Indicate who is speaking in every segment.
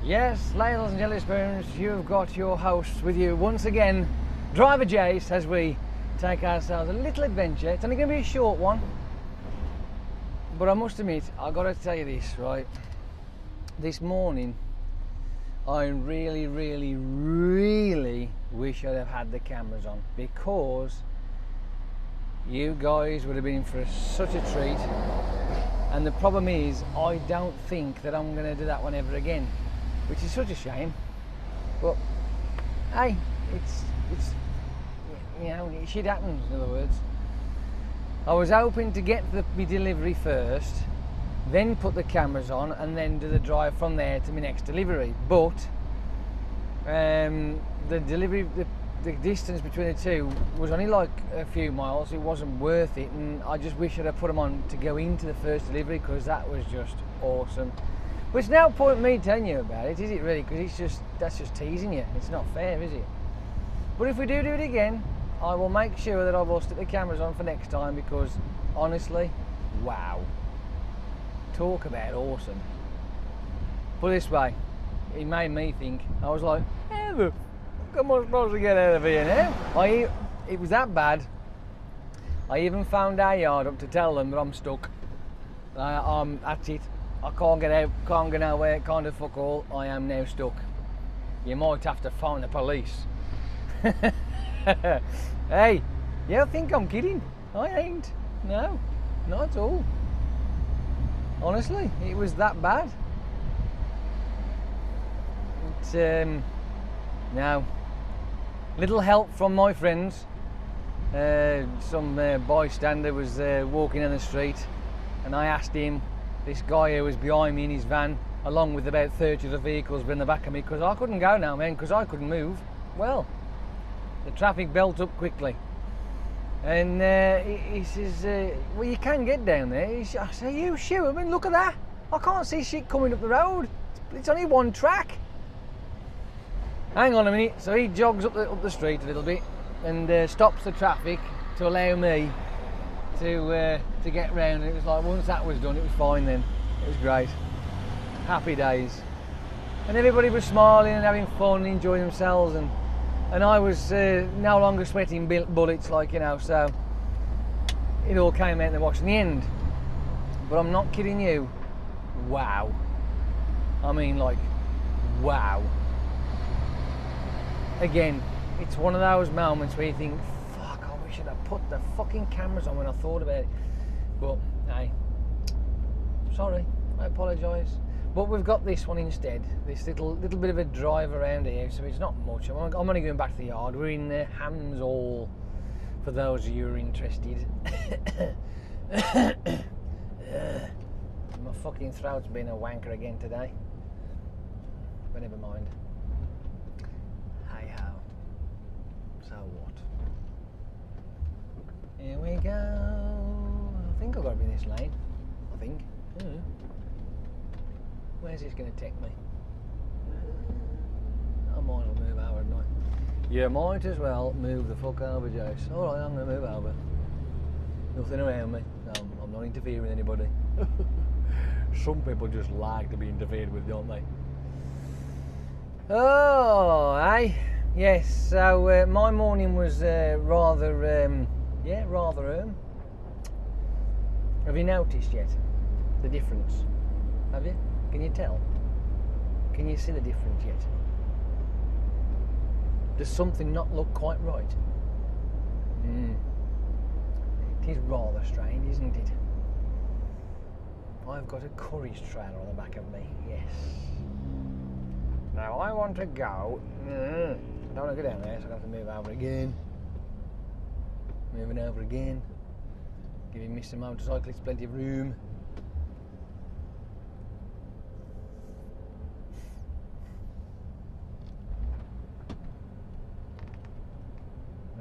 Speaker 1: Yes, ladles and jelly spoons, you've got your host with you once again, Driver Jace, as we take ourselves a little adventure. It's only going to be a short one, but I must admit, I've got to tell you this, right? This morning, I really wish I'd have had the cameras on, because you guys would have been for such a treat. And the problem is, I don't think that I'm going to do that one ever again, which is such a shame. But hey, it's you know, shit happens. In other words, I was hoping to get my delivery first, then put the cameras on, and then do the drive from there to my next delivery. But the distance between the two was only like a few miles. It wasn't worth it, and I just wish I'd have put them on to go into the first delivery, because that was just awesome. But it's no point me telling you about it, is it really? Because that's just teasing you. It's not fair, is it? But if we do it again, I will make sure that I will stick the cameras on for next time, because honestly, wow. Talk about awesome. Put it this way, it made me think. I was like, how the fuck am I supposed to get out of here now? It was that bad. I even found our yard up to tell them that I'm stuck. That's it. I can't get out, can't go nowhere, can't do fuck all. I am now stuck. You might have to phone the police. Hey, you think I'm kidding? I ain't. No, not at all. Honestly, it was that bad. Now, little help from my friends. Some bystander was walking in the street, and I asked him, this guy who was behind me in his van, along with about 30 other vehicles in the back of me, because I couldn't go now, man, because I couldn't move. Well, the traffic built up quickly. And he says, well, you can get down there. I say, you sure? I mean, look at that. I can't see shit coming up the road. It's only one track. Hang on a minute. So he jogs up the street a little bit and stops the traffic to allow me to get round. And it was like, once that was done, it was fine then. It was great. Happy days. And everybody was smiling and having fun and enjoying themselves, and I was no longer sweating bullets, like, you know, so it all came out in the wash in the end. But I'm not kidding you. Wow. I mean, like, wow. Again, it's one of those moments where you think, fuck, I wish I'd have put the fucking cameras on when I thought about it. But, hey, sorry, I apologise. But we've got this one instead, this little bit of a drive around here, so it's not much. I'm only going back to the yard. We're in Hams Hall, for those of you who are interested. My fucking throat's been a wanker again today. But never mind. Hey ho. So what? Here we go. I think I've got to be in this lane. I think. Where's this going to take me? I might as well move over, hadn't I? You might as well move the fuck over, Jace. Alright, I'm going to move over. Nothing around me. I'm not interfering with anybody. Some people just like to be interfered with, don't they? Oh, eh? Yes, so my morning was rather. Have you noticed yet the difference? Have you? Can you tell? Can you see the difference yet? Does something not look quite right? It is rather strange, isn't it? I've got a courage trailer on the back of me, yes. Now I want to go. I don't want to go down there, so I have to move over again. Moving over again. Giving Mr. Motorcyclist plenty of room.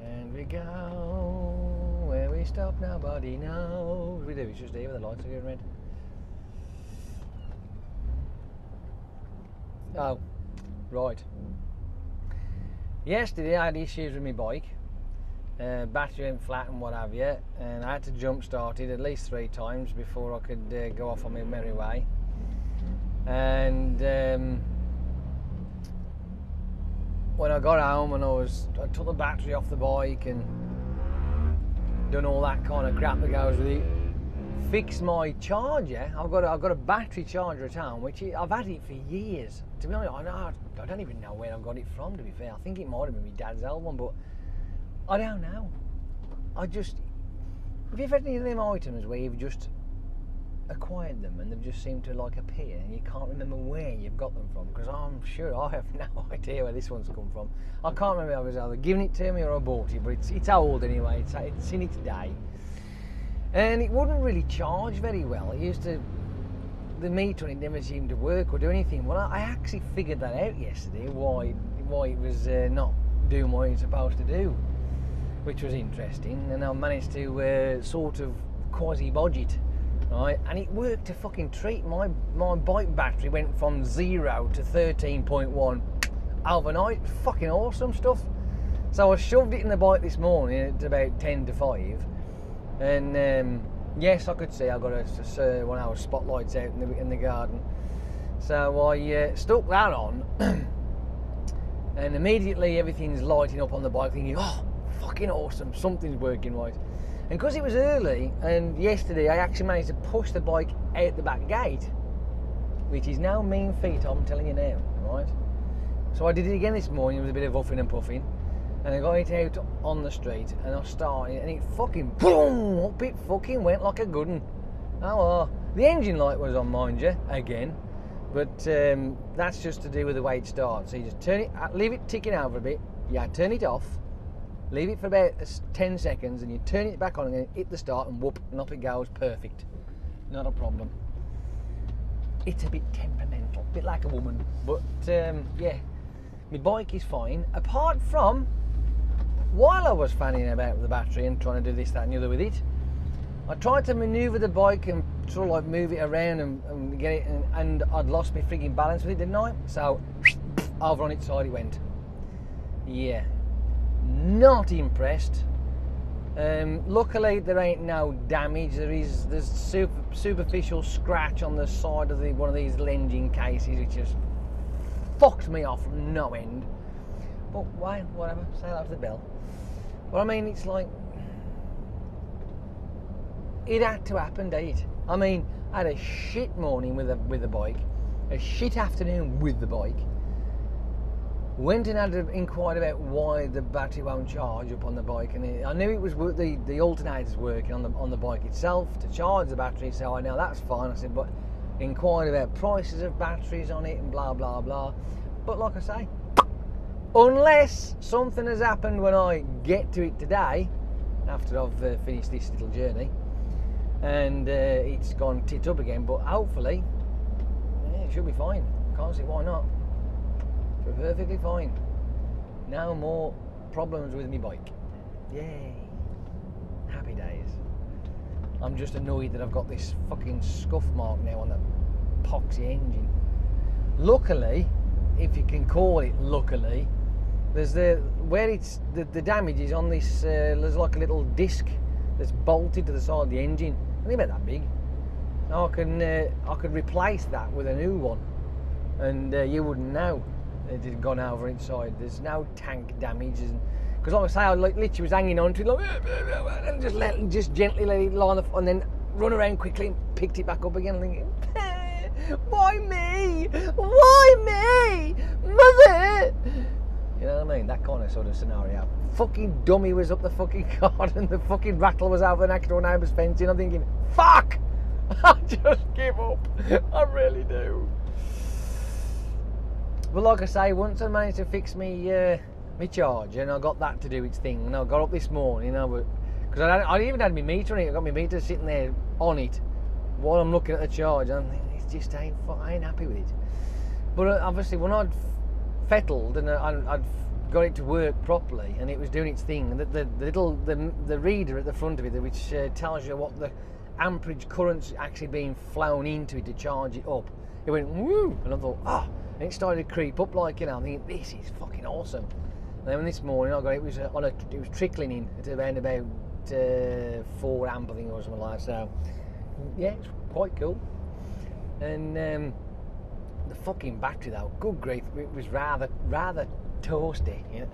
Speaker 1: And we go. Where we stop, nobody knows. We do, it's just here with the lights are going red. Oh, right. Yesterday I had issues with my bike. Battery went flat and what have you, and I had to jump start it at least 3 times before I could go off on my merry way. And when I got home and I took the battery off the bike and done all that kind of crap that goes with it, fixed my charger. I've got a battery charger at home, which I've had it for years. To be honest, I don't even know where I got it from, to be fair. I think it might have been my dad's old one, but I don't know. Have you ever had any of them items where you've just acquired them and they've just seemed to like appear and you can't remember where you've got them from? Because I'm sure I have no idea where this one's come from. I can't remember if I was either given it to me or I bought it, but it's old anyway. It's in its day, and it wouldn't really charge very well. The meter on it never seemed to work or do anything. Well, I actually figured that out yesterday, why it was not doing what it's supposed to do, which was interesting. And I managed to sort of quasi-bodge it. Right, and it worked a fucking treat. My bike battery went from 0 to 13.1 overnight. Fucking awesome stuff. So I shoved it in the bike this morning at about 10 to 5, and yes, I could see I got one of our spotlights out in the garden. So I stuck that on, and immediately everything's lighting up on the bike, thinking, oh, fucking awesome, something's working right. And because it was early, and yesterday I actually managed to push the bike out the back gate, which is now mean feet, I'm telling you now, right? So I did it again this morning with a bit of huffing and puffing, and I got it out on the street, and I started, and it fucking boom, up it fucking went like a good one. Oh well, the engine light was on, mind you, again, but that's just to do with the way it starts. So you just turn it, leave it ticking over a bit, turn it off, leave it for about 10 seconds, and you turn it back on and hit the start, and whoop, and up it goes. Perfect. Not a problem. It's a bit temperamental, a bit like a woman, but yeah, my bike is fine. Apart from, while I was fanning about with the battery and trying to do this, that and the other with it, I tried to manoeuvre the bike and sort of like move it around and get it, and I'd lost my frigging balance with it, didn't I? So, over on its side it went. Yeah. Not impressed. Luckily there ain't no damage. There's superficial scratch on the side of one of these engine cases, which just fucked me off from no end. But why, whatever, say that to the bell. But I mean, it's like, it had to happen, didn't it? I mean, I had a shit morning with the bike, a shit afternoon with the bike. Went and had inquired about why the battery won't charge up on the bike, and I knew it was the alternator's working on the bike itself to charge the battery, so I know that's fine. I said, but inquired about prices of batteries on it and blah blah blah. But like I say, unless something has happened when I get to it today, after I've finished this little journey, and it's gone tit up again, but hopefully it should be fine. Can't see why not. Perfectly fine. No more problems with me bike. Yay. Happy days. I'm just annoyed that I've got this fucking scuff mark now on the poxy engine. Luckily, if you can call it luckily, there's the damage is on this, there's like a little disc that's bolted to the side of the engine. Only about that big. Now I could replace that with a new one, and you wouldn't know. It had gone over inside. There's no tank damage, because like I say, I literally was hanging on to it, like, and just gently let it lie on the, and then run around quickly and picked it back up again, thinking, why me? Why me, mother? You know what I mean? That kind of sort of scenario. Fucking dummy was up the fucking garden, the fucking rattle was over the next door neighbour's fencing. I'm thinking, fuck! I just give up. I really do. But like I say, once I managed to fix me charger, and I got that to do its thing, and I got up this morning, because I even had my meter on it. I got my meter sitting there on it while I'm looking at the charge. I'm thinking, it just I ain't happy with it. But obviously, when I'd fettled and I'd got it to work properly, and it was doing its thing, and the reader at the front of it, which tells you what the amperage current's actually being flown into it to charge it up, it went woo, and I thought, and it started to creep up, like, I'm thinking, this is fucking awesome. And then this morning I got it was trickling in at around about 4 amp, I think, or something like that. So yeah, it's quite cool. And the fucking battery though, good grief, it was rather toasty. You know,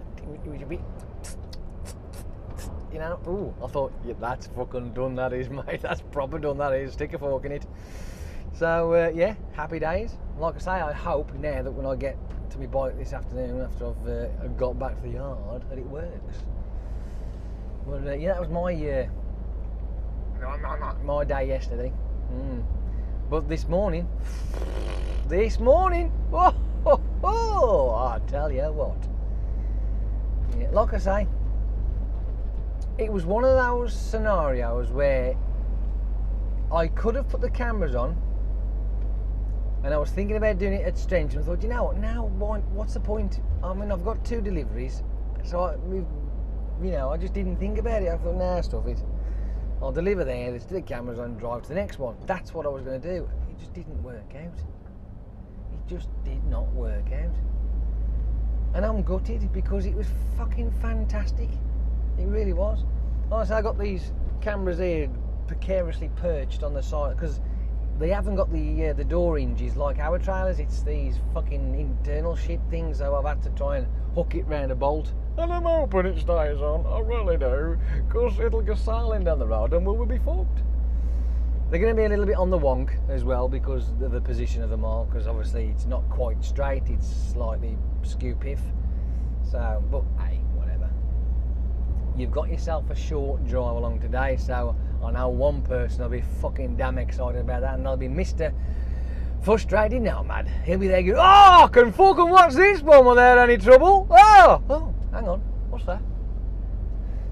Speaker 1: it was a bit, you know. Ooh, I thought, yeah, that's fucking done. That is, mate. That's proper done. That is. Stick a fork in it. So yeah, happy days. Like I say, I hope now that when I get to my bike this afternoon after I've got back to the yard that it works. But yeah, that was my day yesterday. But this morning, I tell you what. Yeah, like I say, it was one of those scenarios where I could have put the cameras on, and I was thinking about doing it at Strange, and I thought, you know what, now what's the point? I mean, I've got 2 deliveries, so I just didn't think about it. I thought, nah, stuff it. I'll deliver there, let's do the cameras on and drive to the next one. That's what I was going to do. It just didn't work out. It just did not work out. And I'm gutted because it was fucking fantastic. It really was. Honestly, I got these cameras here precariously perched on the side because they haven't got the door hinges like our trailers. It's these fucking internal shit things, so I've had to try and hook it round a bolt. And I'm hoping it stays on, I really do, because it'll go sailing down the road and we'll be fucked. They're going to be a little bit on the wonk as well because of the position of them all, because obviously it's not quite straight, it's slightly skew-piff. So, but hey, whatever. You've got yourself a short drive along today, so I know one person will be fucking damn excited about that, and that'll be Mr. Frustrated Nomad. He'll be there going, oh, I can fucking watch this one without any trouble. Oh, hang on, what's that?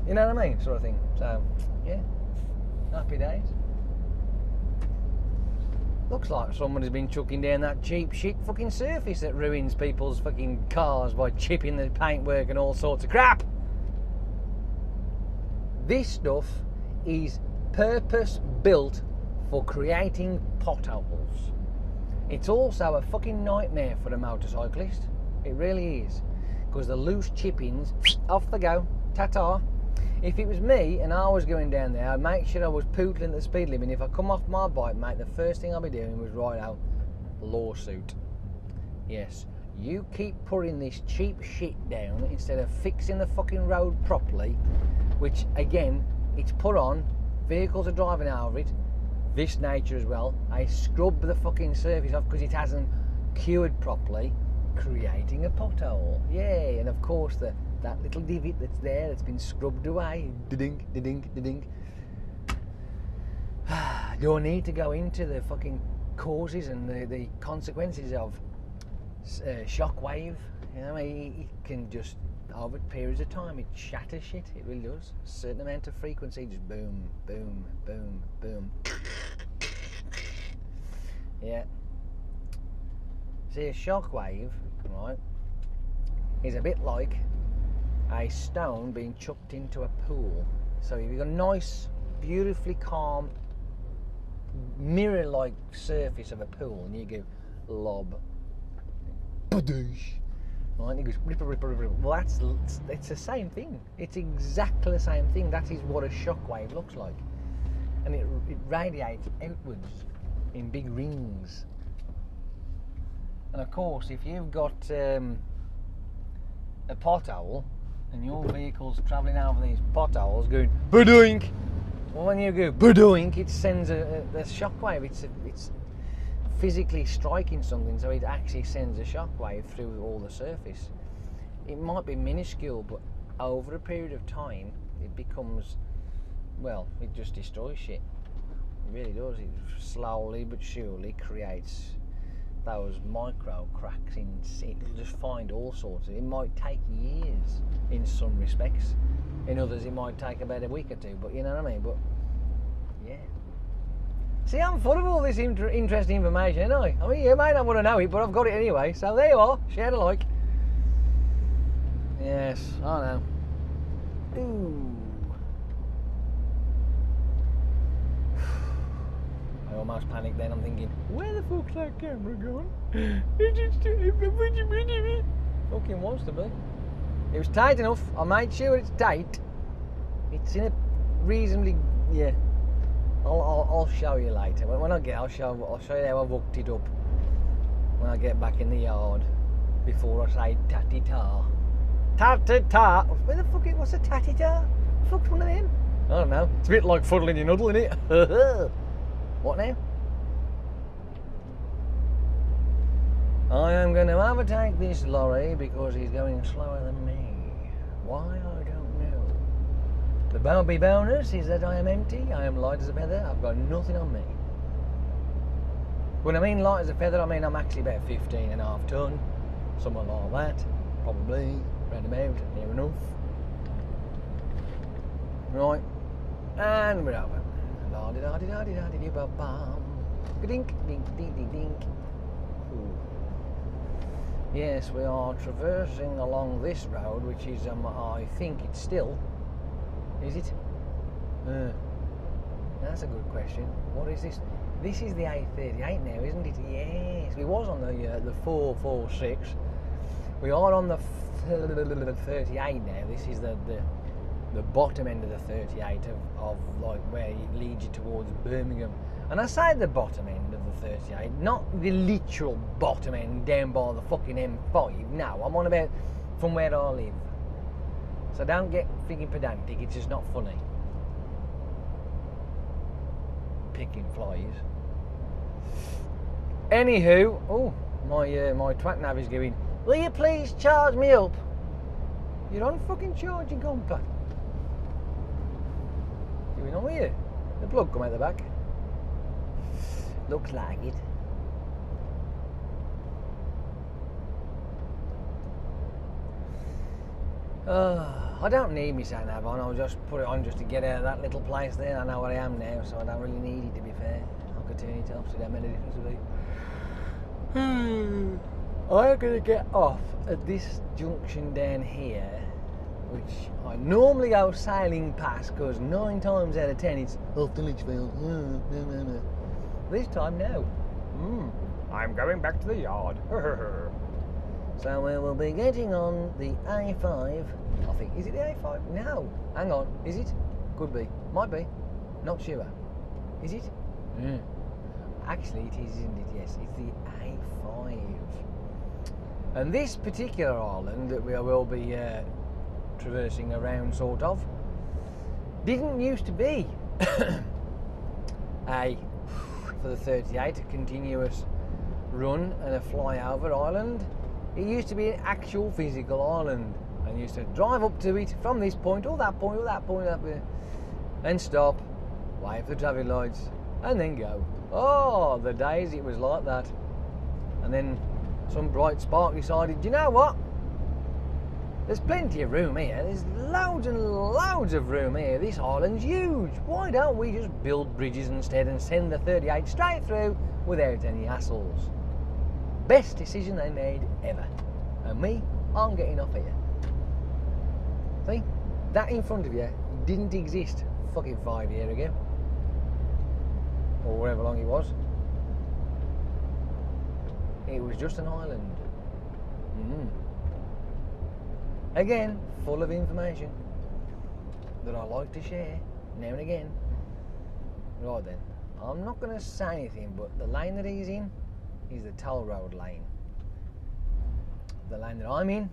Speaker 1: You know what I mean, sort of thing. So, yeah, happy days. Looks like someone has been chucking down that cheap shit fucking surface that ruins people's fucking cars by chipping the paintwork and all sorts of crap. This stuff is purpose built for creating potholes. It's also a fucking nightmare for a motorcyclist. It really is. Because the loose chippings, off they go, ta-ta. If it was me and I was going down there, I'd make sure I was pootling the speed limit. If I come off my bike, mate, the first thing I'll be doing was write out lawsuit. Yes, you keep putting this cheap shit down instead of fixing the fucking road properly, which again, it's put on, vehicles are driving over it, this nature as well. I scrub the fucking surface off because it hasn't cured properly, creating a pothole. Yay! And of course that little divot that's there, that's been scrubbed away. Da-dink, da-dink, da-dink. Do I need to go into the fucking causes and the consequences of shockwave? You know, it can just, over periods of time, it shatters shit. It really does. A certain amount of frequency, just boom, boom, boom, boom. Yeah. See, a shockwave, right, is a bit like a stone being chucked into a pool. So you've got a nice, beautifully calm, mirror-like surface of a pool, and you go lob, badoosh, right? And it goes ripper, ripper, ripper. Well, it's the same thing. It's exactly the same thing. That is what a shockwave looks like, and it radiates outwards in big rings. And of course, if you've got a pothole and your vehicle's travelling over these potholes going badoink, well, when you go badoink, it sends a shockwave. It's physically striking something, so it actually sends a shockwave through all the surface. It might be minuscule, but over a period of time, it becomes, well, it just destroys shit. It really does. It slowly but surely creates those micro cracks in it. It'll just find all sorts of, it might take years in some respects, in others it might take about a week or two, but you know what I mean. But yeah, see, I'm full of all this interesting information, ain't I? I mean, you may not want to know it, but I've got it anyway, so there you are, share the like. Yes, I know. Ooh, I almost panicked then. I'm thinking, where the fuck's that camera going? It fucking wants to be. It was tight enough. I made sure it's tight. It's in a reasonably, yeah. I'll show you later. When I get, I'll show you how I've hooked it up when I get back in the yard before I say tatty-ta. Ta-ta-ta. Where the fuck is, what's a ta-ta-ta? The fuck's one of them? I don't know. It's a bit like fuddling your noodle, isn't it? What now? I am going to overtake this lorry because he's going slower than me. Why, I don't know. The Barbie bonus is that I am empty, I am light as a feather, I've got nothing on me. When I mean light as a feather, I mean I'm actually about 15.5 ton, something like that, probably, round about, near enough. Right, and we're over. La-di-da-di-da-di-da-di-da-bam. Dink, dink, dink, dink, dink. Ooh. Yes, we are traversing along this road, which is, I think it's still, is it? That's a good question. What is this? This is the A38 now, isn't it? Yes, we was on the 446. We are on the 38 now. This is the bottom end of the 38 of like where it leads you towards Birmingham. And I say the bottom end of the 38, not the literal bottom end down by the fucking M5. No, I'm on about from where I live. So don't get freaking pedantic, it's just not funny. Picking flies. Anywho, oh, my twat nav is going, will you please charge me up? You're on fucking charging compa. Going on with you? The plug come out the back. Looks like it. I don't need me sat nav on, I'll just put it on just to get out of that little place there. I know where I am now, so I don't really need it, to be fair. I could turn it off, so that made a difference to me. I'm going to get off at this junction down here, which I normally go sailing past, because 9 times out of 10 it's off the Litchfield. This time, no. I'm going back to the yard. So we will be getting on the A5. I think, is it the A5? No. Hang on. Is it? Could be. Might be. Not sure. Is it? Actually, it is, isn't it? Yes, it's the A5. And this particular island that we will be traversing around, sort of, didn't used to be for the 38, a continuous run and a flyover island. It used to be an actual physical island, and you used to drive up to it from this point or that point or that point up there, and stop, wait for the traffic lights, and then go. Oh, the days it was like that. And then some bright spark decided, you know what? There's plenty of room here. There's loads and loads of room here. This island's huge. Why don't we just build bridges instead and send the 38 straight through without any hassles? Best decision they made ever. And me, I'm getting off here. See? That in front of you didn't exist fucking 5 years ago. Or whatever long it was. It was just an island. Again, full of information that I like to share now and again. Right then, I'm not going to say anything, but the lane that he's in is the toll road lane. The lane that I'm in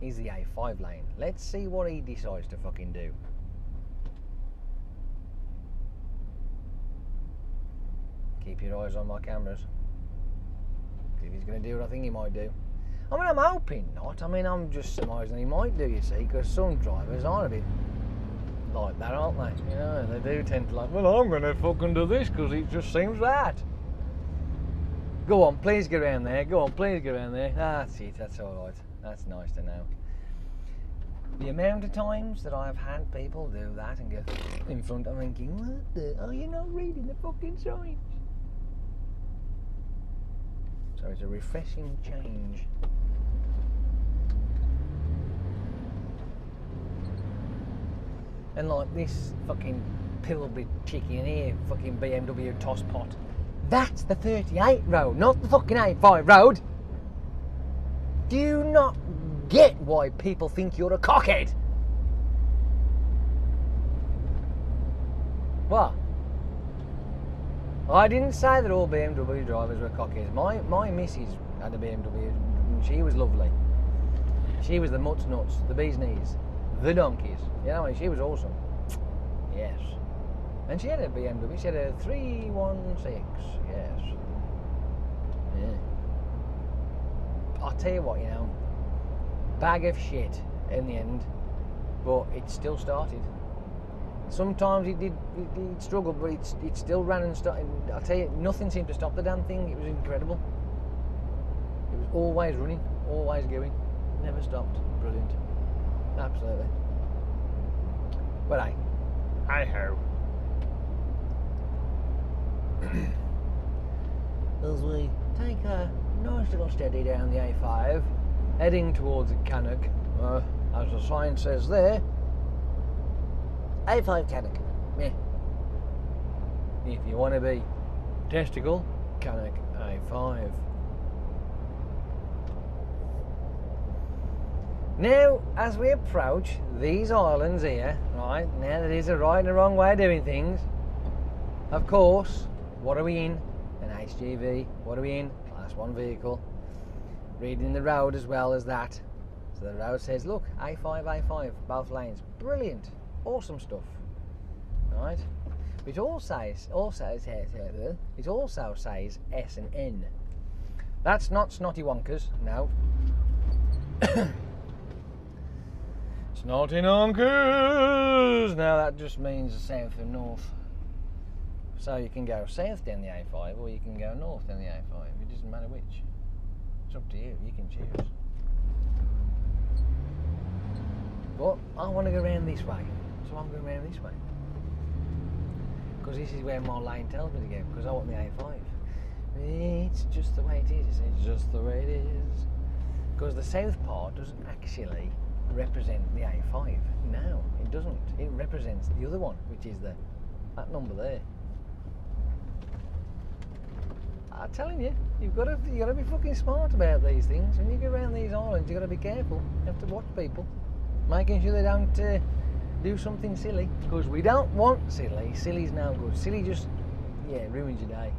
Speaker 1: is the A5 lane. Let's see what he decides to fucking do. Keep your eyes on my cameras. If he's going to do what I think he might do. I mean, I'm hoping not. I mean, I'm just surmising he might do, you see, because some drivers are a bit like that, aren't they? You know, they do tend to like, well, I'm going to fucking do this because it just seems right. Go on, please get around there. Go on, please get around there. That's it, that's all right. That's nice to know. The amount of times that I've had people do that and go in front, I'm thinking, what the? Are you not reading the fucking signs? So it's a refreshing change. And like this fucking pillbit chicken here, fucking BMW tosspot. That's the 38 road, not the fucking A5 road. Do you not get why people think you're a cockhead? What? I didn't say that all BMW drivers were cockheads. My missus had a BMW and she was lovely. She was the mutts nuts, the bee's knees, the donkeys. You know, she was awesome. Yes. And she had a BMW. She had a 316. Yes. Yeah. I'll tell you what, you know, bag of shit in the end, but it still started. Sometimes it did struggle, but it still ran and started. I'll tell you, nothing seemed to stop the damn thing. It was incredible. It was always running, always going, never stopped. Brilliant. Absolutely. But hey ho. As we take a nice little steady down the A5, heading towards Cannock, as the sign says there, A5 Cannock. Yeah. If you want to be testicle, Cannock A5. Now, as we approach these islands here, right, now there is a right and a wrong way of doing things. Of course, what are we in? An HGV. What are we in? Class 1 vehicle. Reading the road as well as that. So the road says, look, A5, A5, both lanes. Brilliant. Awesome stuff. Right? It also says S and N. That's not snotty wonkers, no. Snotty wonkers! Now that just means south and north. So you can go south down the A5 or you can go north down the A5. It doesn't matter which. It's up to you. You can choose. But I want to go around this way. So I'm going around this way. Because this is where my lane tells me to go. Because I want the A5. It's just the way it is. It's just the way it is. Because the south part doesn't actually represent the A5. No, it doesn't. It represents the other one, which is that number there. I'm telling you, you've got to be fucking smart about these things. When you go around these islands, you've got to be careful. You have to watch people, making sure they don't do something silly. Because we don't want silly. Silly's no good. Silly just, ruins your day.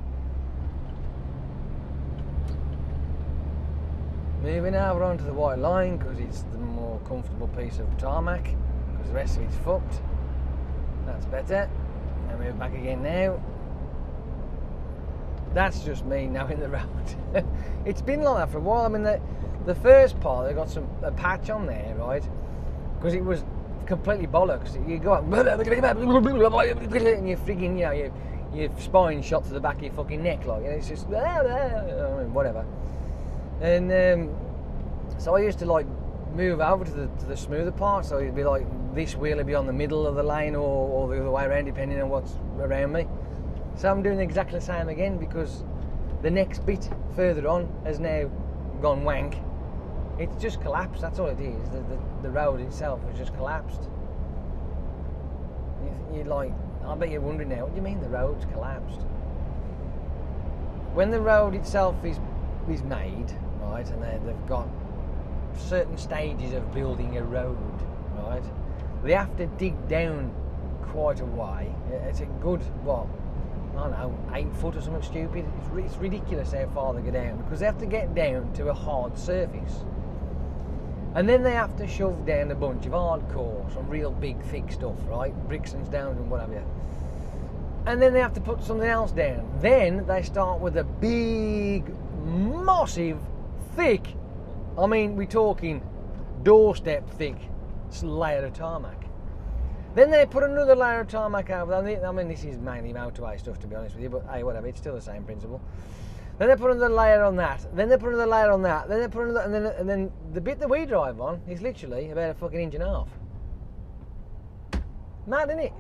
Speaker 1: Moving over onto the white line because it's the more comfortable piece of tarmac. Because the rest of it's fucked. That's better. Now move back again now. That's just me knowing the road. It's been like that for a while. I mean, the first part, they got a patch on there, right? Because it was completely bollocks. You go up, and you're frigging, your spine shot to the back of your fucking neck, like, and it's just, whatever. And so I used to like move over to the smoother part. So it'd be like this wheel would be on the middle of the lane or the other way around, depending on what's around me. So I'm doing exactly the same again because the next bit further on has now gone wank. It's just collapsed, that's all it is. The road itself has just collapsed. You're like, I bet you're wondering now, what do you mean the road's collapsed? When the road itself is made, right, and they've got certain stages of building a road, right, they have to dig down quite a way. It's a good, I don't know, 8 foot or something stupid. It's ridiculous how far they go down because they have to get down to a hard surface. And then they have to shove down a bunch of hardcore, some real big thick stuff, right? Bricks and stones and what have you. And then they have to put something else down. Then they start with a big, massive, thick, I mean, we're talking doorstep thick layer of tarmac. Then they put another layer of tarmac over. I mean, this is mainly motorway stuff, to be honest with you, but hey, whatever, it's still the same principle. Then they put another layer on that. Then they put another layer on that. Then they put another, and then the bit that we drive on is literally about a fucking inch and a half. Mad, isn't it?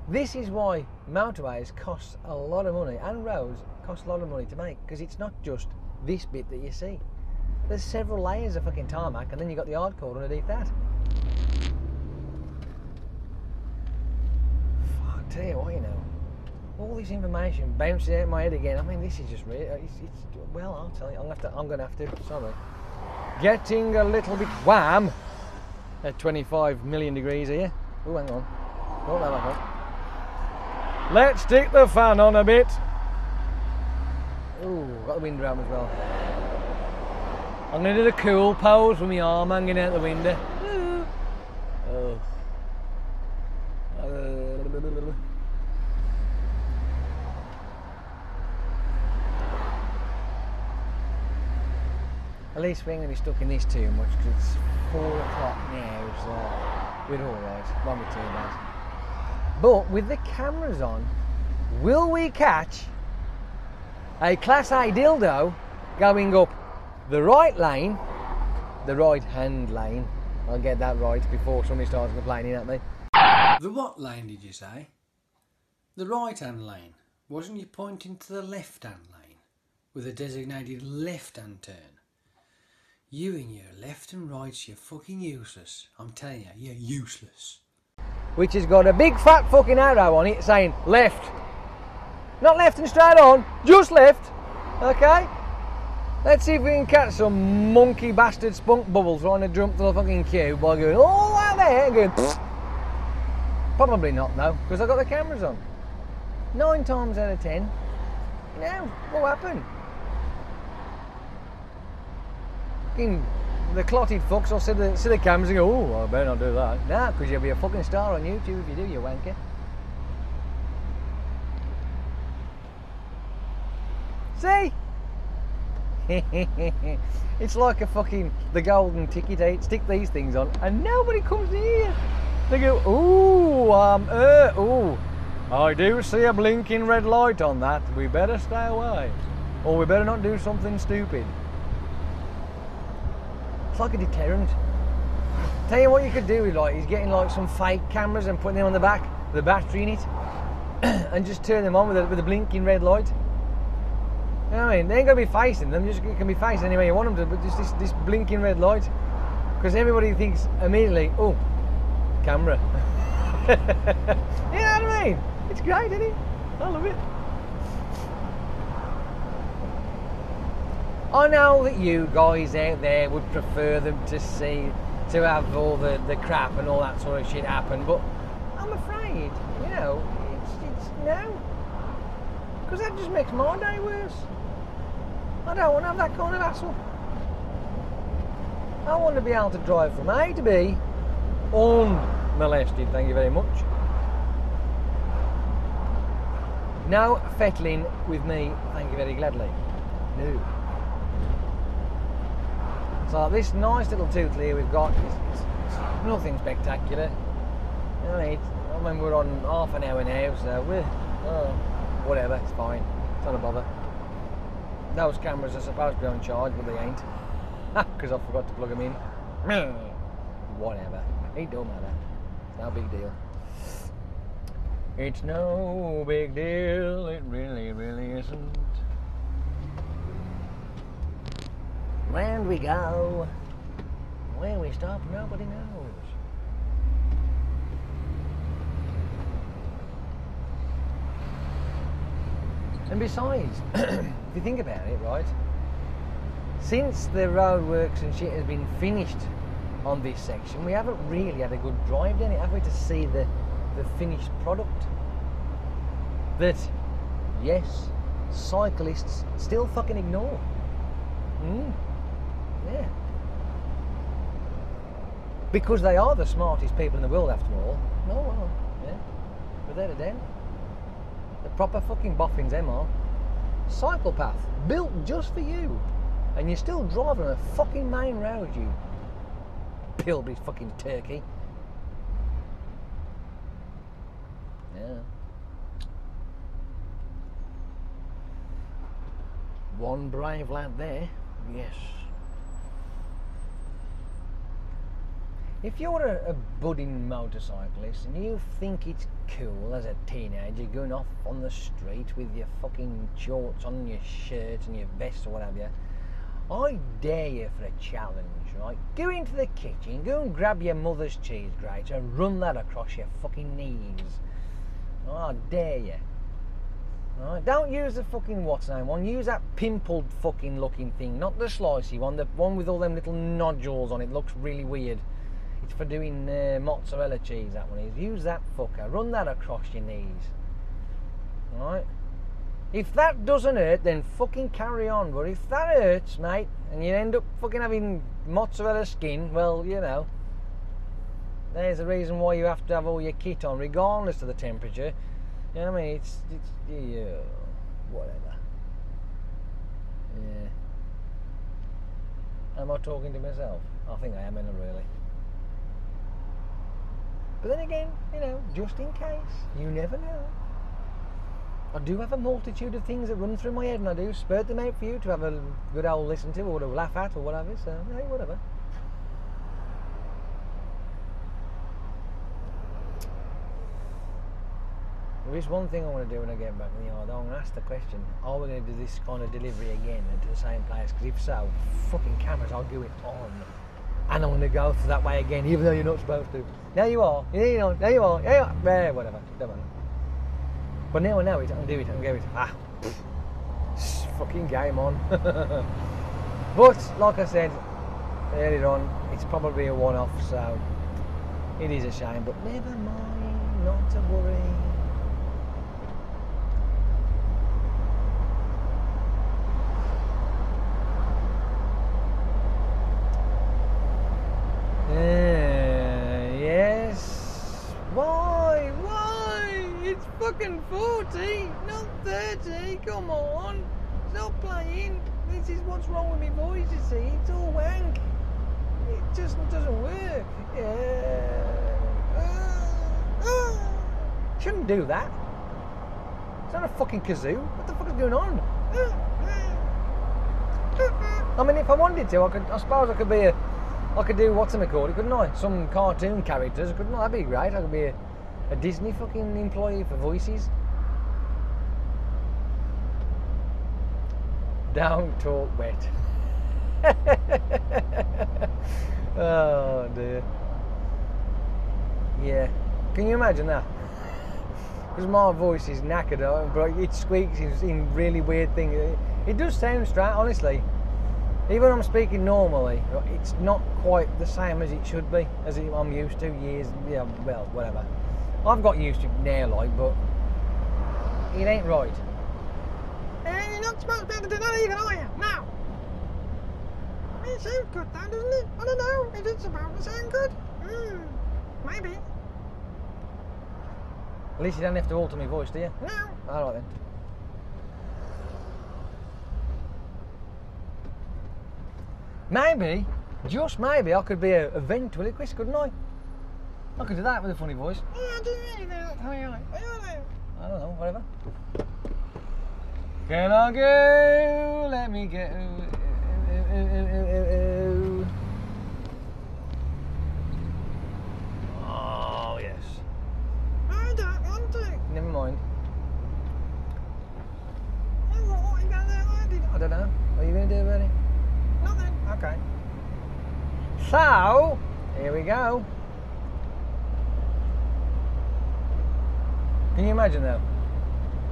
Speaker 1: This is why motorways cost a lot of money, and roads cost a lot of money to make, because it's not just this bit that you see. There's several layers of fucking tarmac, and then you've got the hardcore underneath that. Fuck, tell you what, you know, all this information bouncing out of my head again. I mean, this is just really, well, I'll tell you, I'm going to have to, sorry. Getting a little bit wham at 25 million degrees here. Oh, hang on. Oh, no, hang on. Let's stick the fan on a bit. Ooh, got the window out as well. I'm going to do the cool pose with my arm hanging out the window. Oh. At least we ain't going to be stuck in this too much because it's 4 o'clock now, so we're alright, won't be too bad. But with the cameras on, will we catch a Class A dildo going up the right lane, the right hand lane? I'll get that right before somebody starts complaining at me.
Speaker 2: The what lane did you say? The right hand lane. Wasn't you pointing to the left hand lane with a designated left hand turn? You and your left and rights, you're fucking useless. I'm telling you, you're useless.
Speaker 1: Which has got a big fat fucking arrow on it saying left. Not left and straight on, just left. Okay? Let's see if we can catch some monkey bastard spunk bubbles trying to jump to the fucking queue by going all out there and going pfft. Probably not though, because I've got the cameras on. 9 times out of 10, you know, what happened? Fucking the clotted fucks will see the cameras and go, oh, I better not do that. Nah, because you'll be a fucking star on YouTube if you do, you wanker. See? It's like a fucking the golden ticket. Eh? Stick these things on and nobody comes near. They go, ooh, I do see a blinking red light on that. We better stay away, or we better not do something stupid. It's like a deterrent. Tell you what you could do with is getting like some fake cameras and putting them on the back with a battery in it, and just turn them on with a blinking red light. You know what I mean? They ain't gonna be facing them, just it can be facing any way you want them to, but just this blinking red light. Because everybody thinks immediately, oh, camera. You know what I mean? It's great, isn't it? I love it. I know that you guys out there would prefer them to have all the crap and all that sort of shit happen, but I'm afraid, you know, it's no. Because that just makes my day worse. I don't want to have that kind of hassle. I want to be able to drive from A to B unmolested, thank you very much. No fettling with me, thank you very gladly. No. So this nice little tooth here we've got is nothing spectacular. You know, I mean, we're on half an hour now, so we're whatever, it's fine. It's not a bother. Those cameras are supposed to be on charge, but they ain't. Because I forgot to plug them in. Whatever. It don't matter. It's no big deal. It's no big deal. It really, really isn't. Round we go. Where we stop, nobody knows. And besides, if you think about it, right, since the roadworks and shit has been finished on this section, we haven't really had a good drive down it, have we, to see the finished product? That, yes, cyclists still fucking ignore. Yeah. Because they are the smartest people in the world after all. No, well, yeah, without a doubt. The proper fucking boffins, them are. Cycle path, built just for you. And you're still driving on a fucking main road, you Pilbury fucking turkey. Yeah. One brave lad there, yes. If you're a budding motorcyclist and you think it's cool as a teenager going off on the street with your fucking shorts on, your shirt and your vest or whatever, I dare you for a challenge, right? Go into the kitchen, go and grab your mother's cheese grater and run that across your fucking knees. I dare you. Right? Don't use the fucking what's name one, use that pimpled fucking looking thing, not the slicey one, the one with all them little nodules on it, looks really weird. It's for doing mozzarella cheese, that one is. Use that fucker, run that across your knees. Alright? If that doesn't hurt, then fucking carry on. But if that hurts, mate, and you end up fucking having mozzarella skin, well, you know, there's the reason why you have to have all your kit on, regardless of the temperature. You know what I mean? It's yeah, whatever. Yeah. Am I talking to myself? I think I am, in a really. But then again, you know, just in case, you never know. I do have a multitude of things that run through my head, and I do spurt them out for you to have a good old listen to, or to laugh at, or whatever. So, hey, whatever. There is one thing I want to do when I get back in the yard. I want to ask the question: are we going to do this kind of delivery again and to the same place? Because if so, fucking cameras, I'll do it on. And I'm going to go that way again, even though you're not supposed to. Now you are. You know, now you are. Yeah, yeah, whatever. Don't matter. But now I know it. I can do it. I can go it. Fucking game on. But like I said earlier on, it's probably a one-off, so it is a shame. But never mind. Not to worry. Yes. Why? It's fucking 40, not 30. Come on. Stop playing. This is what's wrong with my voice, you see. It's all wank. It just doesn't work. Shouldn't do that. It's not a fucking kazoo. What the fuck is going on? I mean, if I wanted to, I suppose I could be I could do what's it called, couldn't I? Some cartoon characters, couldn't I? That'd be great. I could be a Disney fucking employee for voices. Don't talk wet. Oh dear. Yeah. Can you imagine that? Because my voice is knackered, but it squeaks in really weird things. It does sound straight, honestly. Even when I'm speaking normally, it's not quite the same as it should be, as I'm used to years, yeah, well, whatever. I've got used to it now, like, but it ain't right. And you're not supposed to be able to do that either, are you? No. It sounds good though, doesn't it? I don't know, is it supposed to sound good? Maybe. At least you don't have to alter my voice, do you? No. Alright then. Maybe, just maybe, I could be a ventriloquist, couldn't I? I could do that with a funny voice. Yeah, do anything. I don't know, whatever. Can I go? Let me go. Oh, yes. I don't want to. Never mind. What are you going to do? I don't know. What are you going to do about it? Nothing. Okay. So, here we go. Can you imagine though?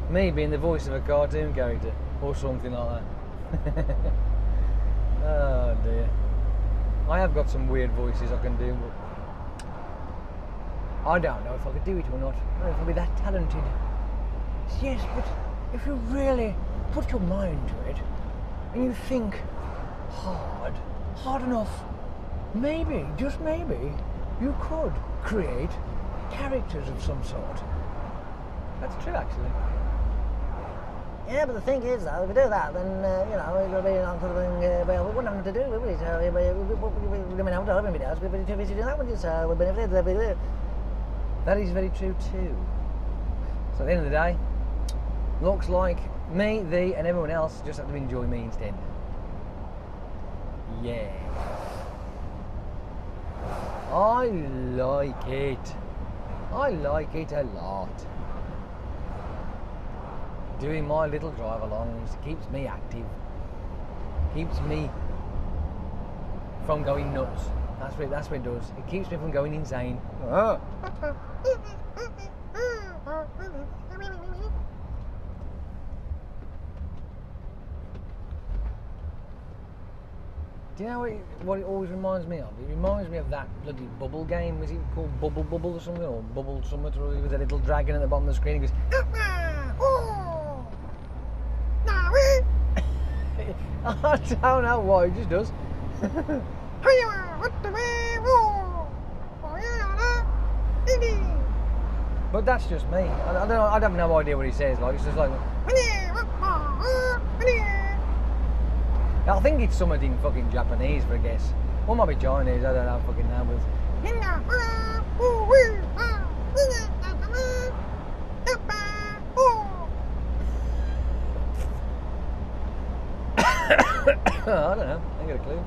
Speaker 1: Me being the voice of a cartoon character or something like that. Oh dear. I have got some weird voices I can do, but I don't know if I could do it or not. I don't know if I'll be that talented. Yes, but if you really put your mind to it and you think hard enough, maybe, just maybe, you could create characters of some sort. That's true, actually. Yeah, but the thing is, though, if we do that, then, you know, it'll be on sort of thing, well, we wouldn't have to do it, would we? So, we're going to have to open videos, we've been too busy doing that one, so we've been able to do it. That is very true, too. So, at the end of the day, looks like me, thee, and everyone else just have to enjoy me instead. Yeah. I like it. I like it a lot. Doing my little drive-alongs keeps me active. Keeps me from going nuts. That's what it does. It keeps me from going insane. Do you know what it always reminds me of? It reminds me of that bloody bubble game. Was it called Bubble or something? Or Bubble something? Or with a little dragon at the bottom of the screen. He goes, I don't know why, it just does. But that's just me. I don't know, I'd have no idea what he says. Like, it's just like. I think it's something in fucking Japanese, for a guess. Or might be Chinese, I don't know fucking know. But I don't know, I ain't got a clue.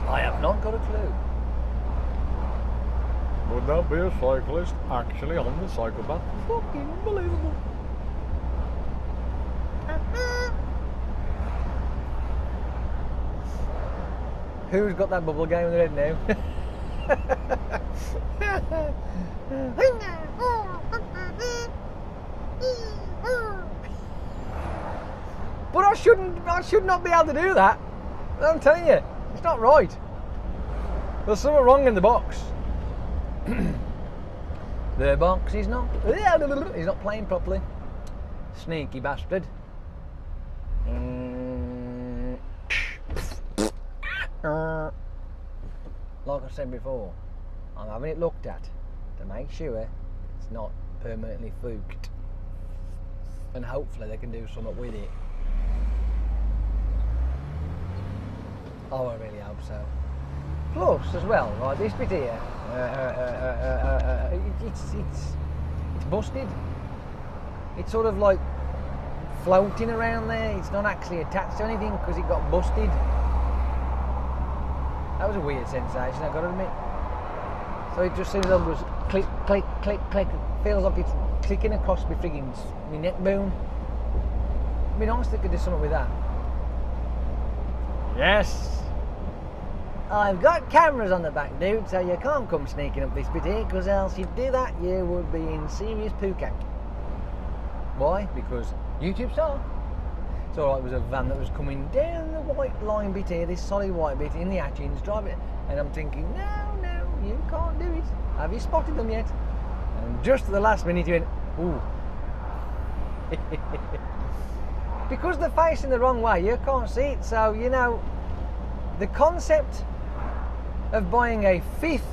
Speaker 1: I have not got a clue. Would that be a cyclist actually on the cycle path? Fucking unbelievable. Who's got that bubble game in their head now? But I should not be able to do that. I'm telling you, it's not right. There's something wrong in the box. The box is not. He's not playing properly. Sneaky bastard. Like I said before, I'm having it looked at to make sure it's not permanently fooked, and hopefully they can do something with it. Oh, I really hope so. Plus, as well, right, this bit here, it's busted. It's sort of like floating around there. It's not actually attached to anything because it got busted. That was a weird sensation, I've got to admit. So it just seems like it was click, click, click, click. It feels like it's clicking across my friggin' my neck bone. It'd be nice if they could do something with that. Yes! I've got cameras on the back, dude, so you can't come sneaking up this bit here, because else you'd do that, you would be in serious pookack. Why? Because YouTube saw. It's alright, it was a van that was coming down the white line bit here, this solid white bit in the Hatchins, driving it, and I'm thinking, no, you can't do it. Have you spotted them yet? And just at the last minute you went, ooh. Because they're facing the wrong way, you can't see it, so, you know, the concept of buying a fifth,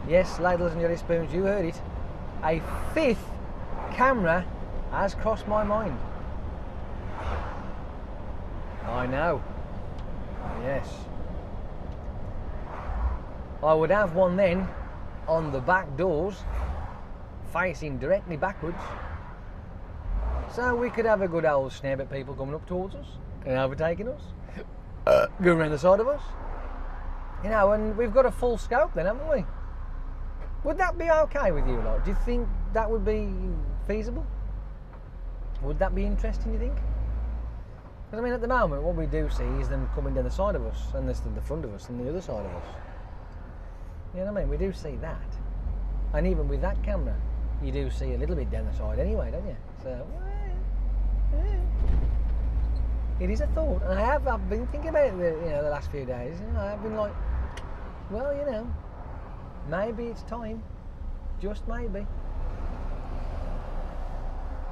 Speaker 1: yes, ladles and jelly spoons, you heard it, a fifth camera has crossed my mind. I know. Yes. I would have one then on the back doors, facing directly backwards, so we could have a good old snap at people coming up towards us and overtaking us, going around the side of us. You know, and we've got a full scope then, haven't we? Would that be okay with you, like? Do you think that would be feasible? Would that be interesting, you think? Because I mean, at the moment, what we do see is them coming down the side of us, and this the front of us, and the other side of us. You know what I mean? We do see that. And even with that camera, you do see a little bit down the side anyway, don't you? So, it is a thought. And I've been thinking about it, the last few days. You know, I've been like, well, you know, maybe it's time. Just maybe.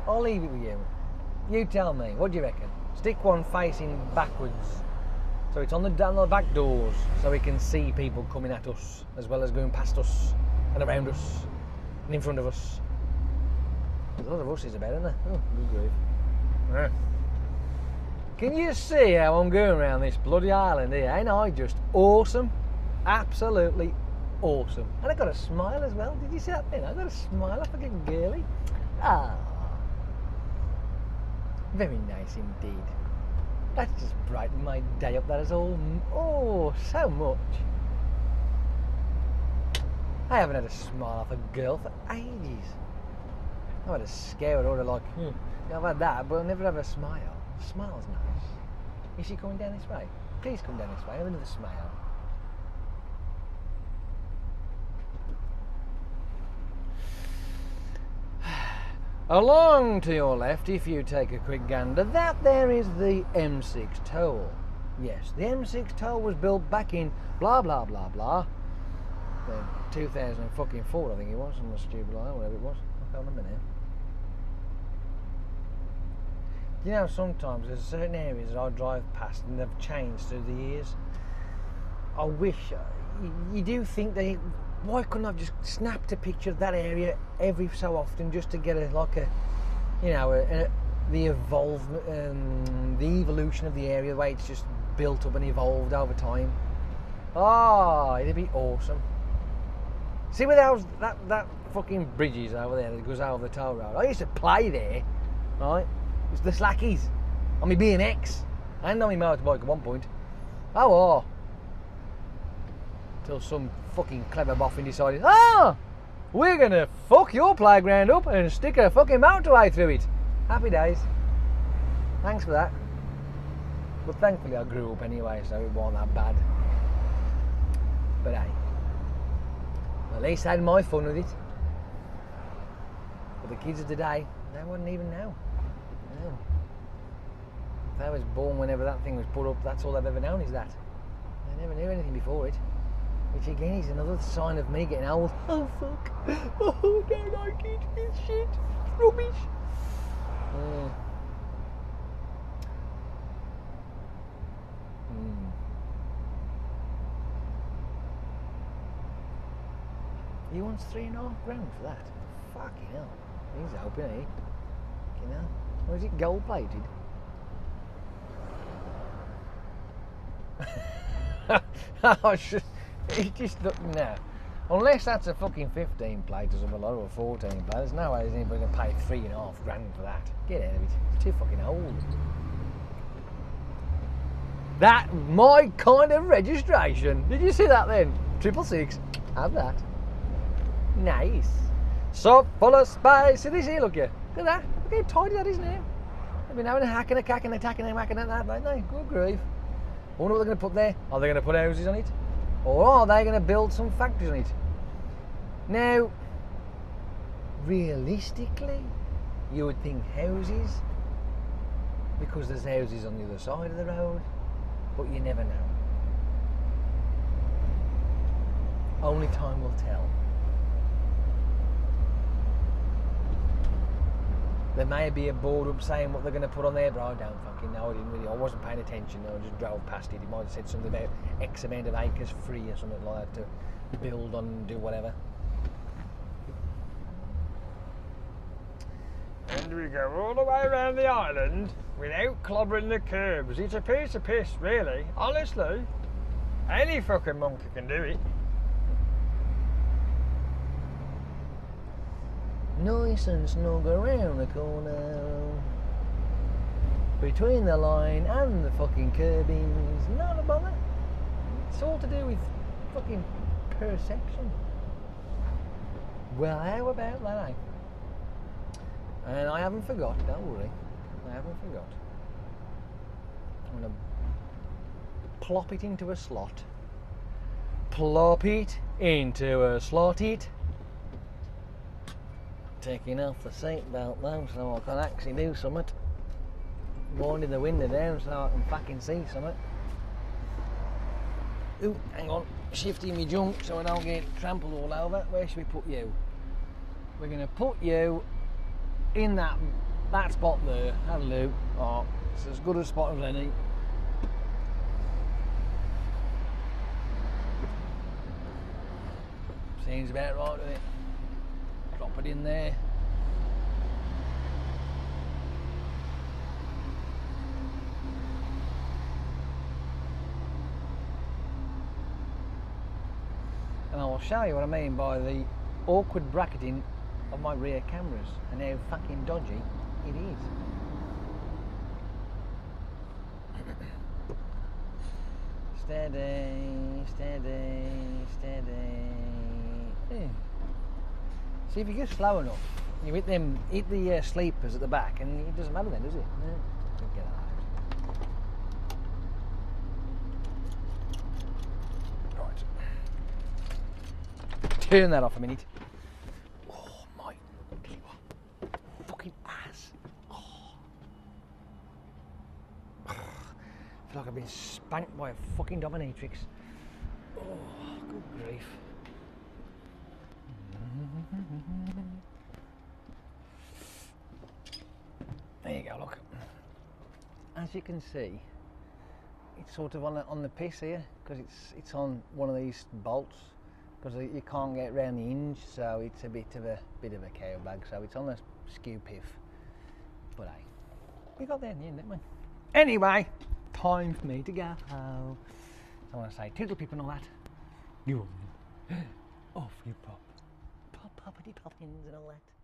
Speaker 1: I'll leave it with you. You tell me, what do you reckon? Stick one facing backwards, so it's on the back doors, so we can see people coming at us, as well as going past us, and around us, and in front of us. There's a lot of us is about, isn't there? Oh, good grief. Yeah. Can you see how I'm going around this bloody island here? Ain't I just awesome? Absolutely awesome. And I got a smile as well. Did you see that thing? I got a smile. I fucking girly. Ah. Very nice indeed. That's just brightened my day up, that is all. Oh, so much. I haven't had a smile off a girl for ages. I've had a scare or like, I've had that, but I'll never have a smile. Smile's nice. Is she coming down this way? Please come down this way. Have another smile. Along to your left, if you take a quick gander, that there is the M6 toll. Yes, the M6 toll was built back in blah blah blah blah. 2004, I think it was, on the stupid line, whatever it was. I can't remember now. You know, sometimes there's certain areas that I drive past and they've changed through the years. I wish, you do think why couldn't I have just snapped a picture of that area every so often just to get the evolution of the area, the way it's just built up and evolved over time. It'd be awesome. See where that fucking bridge is over there that goes over the toll road? I used to play there, right? It's the Slackies on my BMX and on my motorbike at one point. Till some fucking clever boffin decided, we're gonna fuck your playground up and stick a fucking motorway through it. Happy days. Thanks for that. But thankfully I grew up anyway, so it wasn't that bad. But hey, at least I had my fun with it. But the kids of today, they wouldn't even know. No. If I was born whenever that thing was put up, that's all they've ever known is that. They never knew anything before it. Which again is another sign of me getting old. Oh fuck. Oh, I don't like it. It's shit. It's rubbish. He wants $3.5 grand for that. Fucking hell. He's hoping, eh? You know? Or is it gold plated? It's just no. Unless that's a fucking 15 plate or something, or a 14 plate, there's no way there's anybody going to pay $3.5 grand for that. Get out of it. It's too fucking old. That my kind of registration. Did you see that then? 666. Have that. Nice. So full of space. See this here, look here. Look at that. Look how tidy that is now. They've been having a hack and a cack and a tack and a whack and that, haven't they? Good grief. I wonder what they're going to put there. Are they going to put houses on it? Or are they going to build some factories on it? Now, realistically, you would think houses, because there's houses on the other side of the road, but you never know. Only time will tell. There may be a board up saying what they're going to put on there, but I don't fucking know. I wasn't paying attention. I just drove past it. It might have said something about X amount of acres free or something like that to build on and do whatever. And we go all the way around the island without clobbering the curbs. It's a piece of piss, really. Honestly, any fucking monkey can do it. Nice and snug around the corner, between the line and the fucking curbings, not a bother. It's all to do with fucking perception. Well, how about that, eh? And I haven't forgot, don't worry. I haven't forgot. I'm going to plop it into a slot. Plop it into a slot it. Taking off the seatbelt now so I can actually do something. Winding the window down so I can fucking see something. Ooh, hang on. Shifting my junk so I don't get trampled all over. Where should we put you? We're going to put you in that spot there. Hello. Oh, it's as good a spot as any. Seems about right, doesn't it? Drop it in there. And I will show you what I mean by the awkward bracketing of my rear cameras and how fucking dodgy it is. Steady, steady, steady. Yeah. See, if you go slow enough, you hit the sleepers at the back, and it doesn't matter then, does it? No. Get that out. Right. Turn that off a minute. Oh my fucking ass. Oh. I feel like I've been spanked by a fucking dominatrix. Oh, good grief. There you go, look. as you can see, it's sort of on the piss here, because it's on one of these bolts, because you can't get round the hinge, so it's a bit of a cow bag. So it's on the skew piff. But hey, we got there in the end, didn't we? Anyway, time for me to go. I want to say toodle pip and all that. You off you pop, poppity poppins and all that.